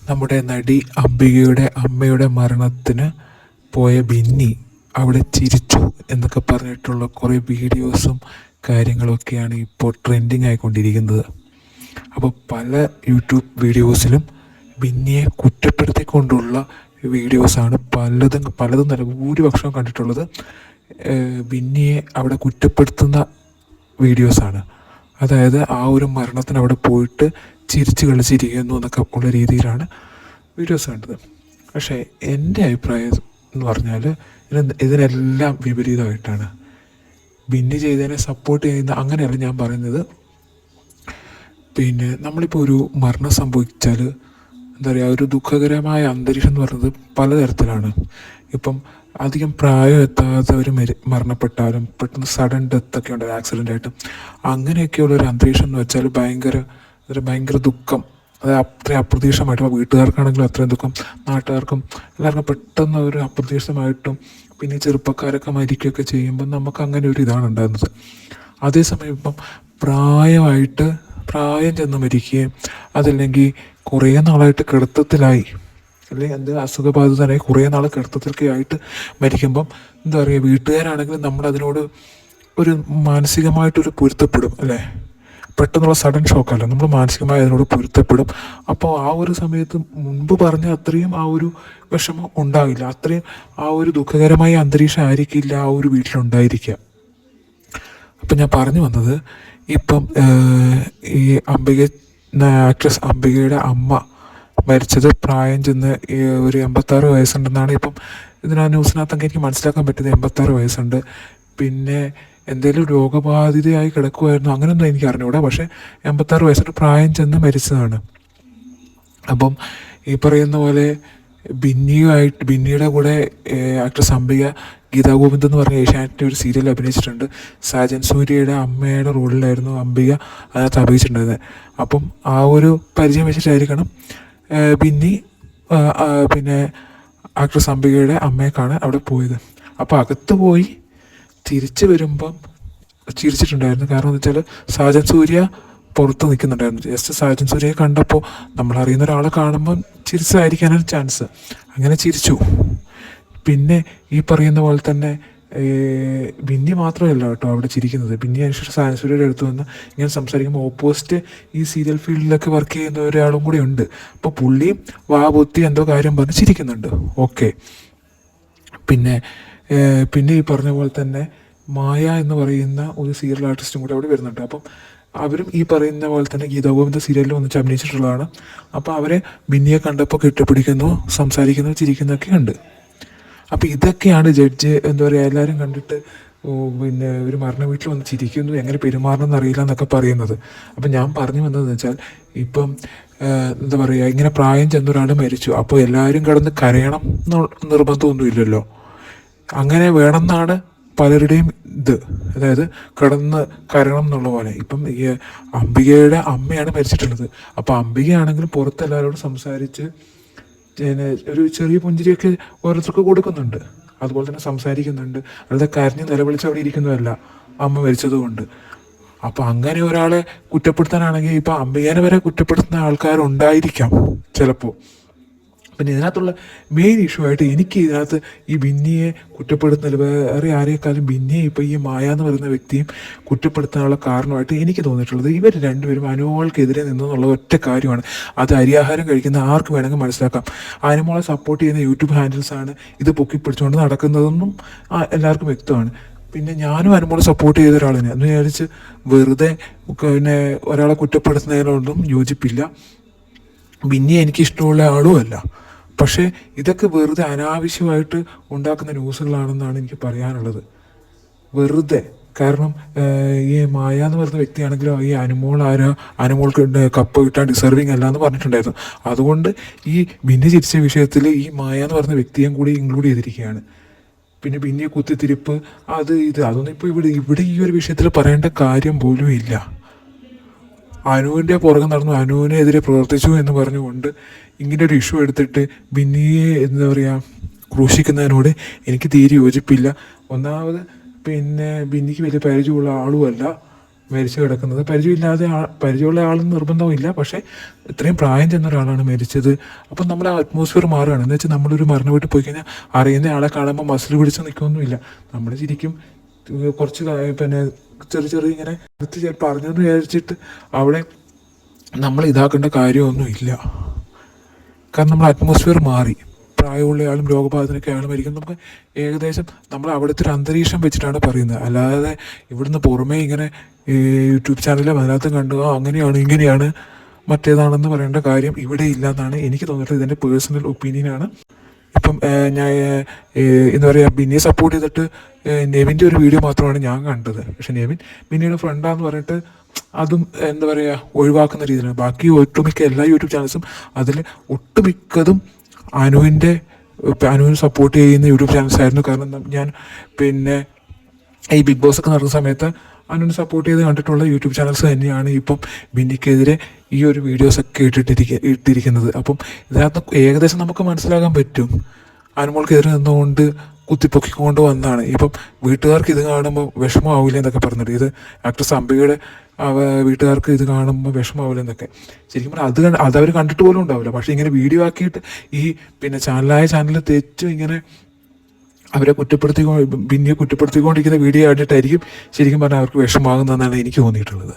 നമ്മുടെ നടി അംബികയുടെ അമ്മയുടെ മരണത്തിന് പോയ ബിന്നി അവിടെ ചിരിച്ചു എന്നൊക്കെ പറഞ്ഞിട്ടുള്ള കുറേ വീഡിയോസും കാര്യങ്ങളൊക്കെയാണ് ഇപ്പോൾ ട്രെൻഡിങ് ആയിക്കൊണ്ടിരിക്കുന്നത്. അപ്പോൾ പല യൂട്യൂബ് വീഡിയോസിലും ബിന്നിയെ കുറ്റപ്പെടുത്തിക്കൊണ്ടുള്ള വീഡിയോസാണ് പലതും നല്ല ഭൂരിപക്ഷം കണ്ടിട്ടുള്ളത്. ബിന്നിയെ അവിടെ കുറ്റപ്പെടുത്തുന്ന വീഡിയോസാണ്. അതായത് ആ ഒരു മരണത്തിന് അവിടെ പോയിട്ട് ചിരിച്ച് കളിച്ചിരിക്കുന്നു എന്നൊക്കെ ഉള്ള രീതിയിലാണ് വീഡിയോസ് കണ്ടത്. പക്ഷേ എൻ്റെ അഭിപ്രായം എന്ന് പറഞ്ഞാൽ ഇതിനെല്ലാം വിപരീതമായിട്ടാണ്. ബിന്നി ചെയ്തതിനെ സപ്പോർട്ട് ചെയ്യുന്ന അങ്ങനെയല്ല ഞാൻ പറയുന്നത്. പിന്നെ നമ്മളിപ്പോൾ ഒരു മരണം സംഭവിച്ചാൽ എന്താ പറയുക, ഒരു ദുഃഖകരമായ അന്തരീക്ഷം എന്ന് പറയുന്നത് പലതരത്തിലാണ്. ഇപ്പം അധികം പ്രായം എത്താത്തവർ മരണപ്പെട്ടാലും പെട്ടെന്ന് സഡൻ ഡെത്തൊക്കെ ഉണ്ട്, ആക്സിഡൻ്റായിട്ട്. അങ്ങനെയൊക്കെയുള്ളൊരു അന്തരീക്ഷം എന്ന് വെച്ചാൽ ഭയങ്കര ദുഃഖം. അത് അത്രയും അപ്രതീക്ഷിതമായിട്ടും വീട്ടുകാർക്കാണെങ്കിലും അത്രയും ദുഃഖം, നാട്ടുകാർക്കും എല്ലാവർക്കും പെട്ടെന്ന് ഒരു അപ്രതീക്ഷിതമായിട്ടും. പിന്നെ ചെറുപ്പക്കാരൊക്കെ മരിക്കുകയൊക്കെ ചെയ്യുമ്പോൾ നമുക്ക് അങ്ങനെ ഒരു ഇതാണ് ഉണ്ടാകുന്നത്. അതേസമയം ഇപ്പം പ്രായം ചെന്ന് മരിക്കുകയും അതല്ലെങ്കിൽ കുറേ നാളായിട്ട് കിടത്തത്തിലായി, അല്ലെങ്കിൽ എന്ത് അസുഖബാധിതനായി കുറേ നാൾ കിടത്തത്തിലൊക്കെ ആയിട്ട് മരിക്കുമ്പം എന്താ പറയുക, വീട്ടുകാരാണെങ്കിലും നമ്മളതിനോട് ഒരു മാനസികമായിട്ടൊരു പൊരുത്തപ്പെടും അല്ലേ. പെട്ടെന്നുള്ള സഡൻ ഷോക്കല്ല, നമ്മൾ മാനസികമായി അതിനോട് പൊരുത്തപ്പെടും. അപ്പോൾ ആ ഒരു സമയത്ത് മുൻപ് പറഞ്ഞ അത്രയും ആ ഒരു വിഷമം ഉണ്ടാവില്ല, അത്രയും ആ ഒരു ദുഃഖകരമായ അന്തരീക്ഷം ആയിരിക്കില്ല ആ ഒരു വീട്ടിലുണ്ടായിരിക്കുക. അപ്പം ഞാൻ പറഞ്ഞു വന്നത്, ഇപ്പം ഈ ആക്ട്രസ് അംബികയുടെ അമ്മ മരിച്ചത് പ്രായം ചെന്ന് ഒരു 86 വയസ്സുണ്ടെന്നാണ് ഇപ്പം ന്യൂസിനകത്തൊക്കെ എനിക്ക് മനസ്സിലാക്കാൻ പറ്റുന്നത്. 86 വയസ്സുണ്ട്. പിന്നെ എന്തെങ്കിലും രോഗബാധിതയായി കിടക്കുമായിരുന്നു അങ്ങനെയൊന്നും എനിക്ക് അറിഞ്ഞുകൂടാ. പക്ഷേ 86 വയസ്സിന് പ്രായം ചെന്ന് മരിച്ചതാണ്. അപ്പം ഈ പറയുന്ന പോലെ ബിന്നിയുടെ കൂടെ ആക്ട്രസ് അംബിക ഗീതാ ഗോവിന്ദ് എന്ന് പറഞ്ഞ ഏഷ്യാനെറ്റിൻ്റെ ഒരു സീരിയൽ അഭിനയിച്ചിട്ടുണ്ട്. സാജൻ സൂര്യയുടെ അമ്മയുടെ റോളിലായിരുന്നു അംബിക അതിനകത്ത് അഭിനയിച്ചിട്ടുണ്ടായിരുന്നത്. അപ്പം ആ ഒരു പരിചയം വെച്ചിട്ടായിരിക്കണം ബിന്നി പിന്നെ ആക്ട്രസ് അംബികയുടെ അമ്മയെ കാണാൻ അവിടെ പോയത്. അപ്പോൾ അകത്ത് പോയി തിരിച്ചു വരുമ്പം ചിരിച്ചിട്ടുണ്ടായിരുന്നു. കാരണം എന്ന് വെച്ചാൽ സാജൻ സൂര്യ പുറത്ത് നിൽക്കുന്നുണ്ടായിരുന്നു. ജസ്റ്റ് സാജൻ സൂര്യയെ കണ്ടപ്പോൾ നമ്മളറിയുന്ന ഒരാളെ കാണുമ്പം ചിരിച്ചതായിരിക്കാനാണ് ചാൻസ്. അങ്ങനെ ചിരിച്ചു. പിന്നെ ഈ പറയുന്ന പോലെ തന്നെ ബിന്നി മാത്രമല്ല കേട്ടോ അവിടെ ചിരിക്കുന്നത്. ബിന്നി അനുസരിച്ച് സാജൻ സൂര്യയുടെ അടുത്ത് വന്ന് ഇങ്ങനെ സംസാരിക്കുമ്പോൾ ഓപ്പോസിറ്റ് ഈ സീരിയൽ ഫീൽഡിലൊക്കെ വർക്ക് ചെയ്യുന്ന ഒരാളും കൂടി ഉണ്ട്. അപ്പോൾ പുള്ളിയും പൊത്തി എന്തോ കാര്യം പറഞ്ഞ് ചിരിക്കുന്നുണ്ട്. ഓക്കെ. പിന്നെ ഈ പറഞ്ഞ പോലെ തന്നെ മായ എന്ന് പറയുന്ന ഒരു സീരിയൽ ആർട്ടിസ്റ്റും കൂടി അവിടെ വരുന്നുണ്ട്. അപ്പം അവരും ഈ പറയുന്ന പോലെ തന്നെ ഗീതാ ഗോവിന്ദ സീരിയലിൽ ഒന്നിച്ച് അഭിനയിച്ചിട്ടുള്ളതാണ്. അപ്പോൾ അവരെ ബിന്നിയെ കണ്ടപ്പോൾ കെട്ടിപ്പിടിക്കുന്നു, സംസാരിക്കുന്നു, ചിരിക്കുന്നൊക്കെ ഉണ്ട്. അപ്പോൾ ഇതൊക്കെയാണ് ജഡ്ജ് എന്താ പറയുക എല്ലാവരും കണ്ടിട്ട് പിന്നെ ഒരു മരണ വീട്ടിൽ വന്ന് ചിരിക്കുന്നു, എങ്ങനെ പെരുമാറണം എന്നറിയില്ല എന്നൊക്കെ പറയുന്നത്. അപ്പം ഞാൻ പറഞ്ഞു വന്നതെന്ന് വെച്ചാൽ, ഇപ്പം എന്താ പറയുക, ഇങ്ങനെ പ്രായം ചെന്നൊരാൾ മരിച്ചു, അപ്പോൾ എല്ലാവരും കിടന്ന് കരയണം നിർബന്ധമൊന്നുമില്ലല്ലോ. അങ്ങനെ വേണമെന്നാണ് പലരുടെയും ഇത്, അതായത് കിടന്ന് കരയണം എന്നുള്ള പോലെ. ഇപ്പം ഈ അംബികയുടെ അമ്മയാണ് മരിച്ചിട്ടുള്ളത്. അപ്പോൾ അംബികയാണെങ്കിലും പുറത്ത് എല്ലാവരോടും സംസാരിച്ച് ഒരു ചെറിയ പുഞ്ചിരിയൊക്കെ ഓരോരുത്തർക്ക് കൊടുക്കുന്നുണ്ട്, അതുപോലെ തന്നെ സംസാരിക്കുന്നുണ്ട്. അല്ലാതെ കരഞ്ഞ് നിലവിളിച്ച് അവിടെ ഇരിക്കുന്നതല്ല അമ്മ മരിച്ചതുകൊണ്ട്. അപ്പോൾ അങ്ങനെ ഒരാളെ കുറ്റപ്പെടുത്താനാണെങ്കിൽ ഇപ്പം അംബികേനെ വരെ കുറ്റപ്പെടുത്തുന്ന ആൾക്കാരുണ്ടായിരിക്കാം ചിലപ്പോൾ. പിന്നെ ഇതിനകത്തുള്ള മെയിൻ ഇഷ്യൂ ആയിട്ട് എനിക്ക് ഇതിനകത്ത് ഈ ബിന്നിയെ കുറ്റപ്പെടുത്തുന്നില്ല, വേറെ ആരെക്കാളും ബിന്നിയെ ഇപ്പോൾ ഈ മായ എന്ന് പറയുന്ന വ്യക്തിയും കുറ്റപ്പെടുത്താനുള്ള കാരണമായിട്ട് എനിക്ക് തോന്നിയിട്ടുള്ളത്, ഇവർ രണ്ടുപേരും അനുമോൾക്കെതിരെ നിന്നെന്നുള്ള ഒറ്റ കാര്യമാണ്. അത് അരിയാഹാരം കഴിക്കുന്ന ആർക്ക് വേണമെങ്കിൽ മനസ്സിലാക്കാം. അനുമോളെ സപ്പോർട്ട് ചെയ്യുന്ന യൂട്യൂബ് ഹാൻഡിൽസാണ് ഇത് പൊക്കിപ്പിടിച്ചുകൊണ്ട് നടക്കുന്നതെന്നും എല്ലാവർക്കും വ്യക്തമാണ്. പിന്നെ ഞാനും അനുമോളെ സപ്പോർട്ട് ചെയ്ത ഒരാളിനെ എന്ന് വിചാരിച്ച് വെറുതെ പിന്നെ ഒരാളെ കുറ്റപ്പെടുത്തുന്നതിനോടൊന്നും യോജിപ്പില്ല. ബിന്നിയെ എനിക്കിഷ്ടമുള്ള ആളുമല്ല. പക്ഷേ ഇതൊക്കെ വെറുതെ അനാവശ്യമായിട്ട് ഉണ്ടാക്കുന്ന ന്യൂസുകളാണെന്നാണ് എനിക്ക് പറയാനുള്ളത്. വെറുതെ. കാരണം ഈ മായ എന്ന് പറയുന്ന വ്യക്തിയാണെങ്കിലും ഈ അനുമോൾക്ക് കപ്പ് കിട്ടാൻ ഡിസർവിങ് അല്ല എന്ന് പറഞ്ഞിട്ടുണ്ടായിരുന്നു. അതുകൊണ്ട് ഈ ബിന്നി ചിരിച്ച വിഷയത്തിൽ ഈ മായ എന്ന് പറയുന്ന വ്യക്തിയും കൂടി ഇൻക്ലൂഡ് ചെയ്തിരിക്കുകയാണ്. പിന്നെ ബിന്നിയെ കുത്തിത്തിരിപ്പ് അതൊന്നും ഇപ്പോൾ ഇവിടെ ഈ ഒരു വിഷയത്തിൽ പറയേണ്ട കാര്യം പോലും ഇല്ല. അനുവിൻ്റെ പുറകെ നടന്നു, അനുവിനെതിരെ പ്രവർത്തിച്ചു എന്ന് പറഞ്ഞുകൊണ്ട് ഇങ്ങനെ ഒരു ഇഷ്യൂ എടുത്തിട്ട് ബിന്നിയെ എന്താ പറയുക ക്രൂശിക്കുന്നതിനോട് എനിക്ക് തീരെ യോജിപ്പില്ല. ഒന്നാമത് പിന്നെ ബിന്നിക്ക് വലിയ പരിചയമുള്ള ആളുമല്ല. മരിച്ചു കിടക്കുന്നത്. പരിചയമുള്ള ആളെന്ന് നിർബന്ധമില്ല, പക്ഷേ ഇത്രയും പ്രായം ചെന്ന ഒരാളാണ് മരിച്ചത്. അപ്പം നമ്മുടെ അറ്റ്മോസ്ഫിയർ മാറുകയാണ്. എന്ന് വെച്ചാൽ നമ്മളൊരു മരണ വീട്ടിൽ പോയി കഴിഞ്ഞാൽ അറിയുന്ന ആളെ കാണുമ്പോൾ മസിൽ പിടിച്ച് നിൽക്കുകയൊന്നുമില്ല. നമ്മൾ ശരിക്കും കുറച്ച് പിന്നെ ചെറിയ ഇങ്ങനെ അടുത്ത് പറഞ്ഞെന്ന് വിചാരിച്ചിട്ട് അവിടെ നമ്മൾ ഇതാക്കേണ്ട കാര്യമൊന്നുമില്ല. കാരണം നമ്മുടെ അറ്റ്മോസ്ഫിയർ മാറി. പ്രായമുള്ള ആളും രോഗബാധിതനൊക്കെ ആളും മരിക്കും. നമുക്ക് ഏകദേശം നമ്മൾ അവിടുത്തെ ഒരു അന്തരീക്ഷം വെച്ചിട്ടാണ് പറയുന്നത്. അല്ലാതെ ഇവിടുന്ന് പുറമേ ഇങ്ങനെ യൂട്യൂബ് ചാനലിലും അതിനകത്ത് കണ്ടു അങ്ങനെയാണ് ഇങ്ങനെയാണ് മറ്റേതാണെന്ന് പറയേണ്ട കാര്യം ഇവിടെ ഇല്ല എന്നാണ് എനിക്ക് തോന്നിയിട്ടുള്ളത്. ഇതെൻ്റെ പേഴ്സണൽ ഒപ്പീനിയനാണ്. ഇപ്പം ഞാൻ എന്താ പറയുക, ബിന്നിയെ സപ്പോർട്ട് ചെയ്തിട്ട് നെവിൻ്റെ ഒരു വീഡിയോ മാത്രമാണ് ഞാൻ കണ്ടത്. പക്ഷെ നെവിൻ ബിന്നിയുടെ ഫ്രണ്ടാന്ന് പറഞ്ഞിട്ട് അതും എന്താ പറയുക ഒഴിവാക്കുന്ന രീതിയിലാണ്. ബാക്കി ഒട്ടുമിക്ക എല്ലാ യൂട്യൂബ് ചാനൽസും അതിൽ ഒട്ടുമിക്കതും അനുവിനെ സപ്പോർട്ട് ചെയ്യുന്ന യൂട്യൂബ് ചാനൽസ് ആയിരുന്നു. കാരണം ഞാൻ പിന്നെ ഈ ബിഗ് ബോസ് ഒക്കെ നടക്കുന്ന സമയത്ത് അനുവിനെ സപ്പോർട്ട് ചെയ്ത് കണ്ടിട്ടുള്ള യൂട്യൂബ് ചാനൽസ് തന്നെയാണ് ഇപ്പം ബിന്നിക്കെതിരെ ഈ ഒരു വീഡിയോസൊക്കെ ഇട്ടിരിക്കുന്നത്. അപ്പം ഇതിനകത്ത് ഏകദേശം നമുക്ക് മനസ്സിലാക്കാൻ പറ്റും അനുമോൾക്കെതിരെ നിന്നുകൊണ്ട് കുത്തിപ്പൊക്കിക്കൊണ്ട് വന്നതാണ്. ഇപ്പം വീട്ടുകാർക്ക് ഇത് കാണുമ്പോൾ വിഷമമാവില്ല എന്നൊക്കെ പറഞ്ഞിട്ട്, ഇത് ആക്ട്രസ് അംബികയുടെ വീട്ടുകാർക്ക് ഇത് കാണുമ്പോൾ വിഷമമാവില്ല എന്നൊക്കെ. ശരിക്കും പറഞ്ഞാൽ അതവർ കണ്ടിട്ട് പോലും ഉണ്ടാവില്ല. പക്ഷേ ഇങ്ങനെ വീഡിയോ ആക്കിയിട്ട് ഈ പിന്നെ ചാനൽ തെറ്റും ഇങ്ങനെ അവരെ ബിന്നിയെ കുറ്റപ്പെടുത്തിക്കൊണ്ടിരിക്കുന്ന വീഡിയോ ആയിട്ടായിരിക്കും ശരിക്കും പറഞ്ഞാൽ അവർക്ക് വിഷമാകുന്നതെന്നാണ് എനിക്ക് തോന്നിയിട്ടുള്ളത്.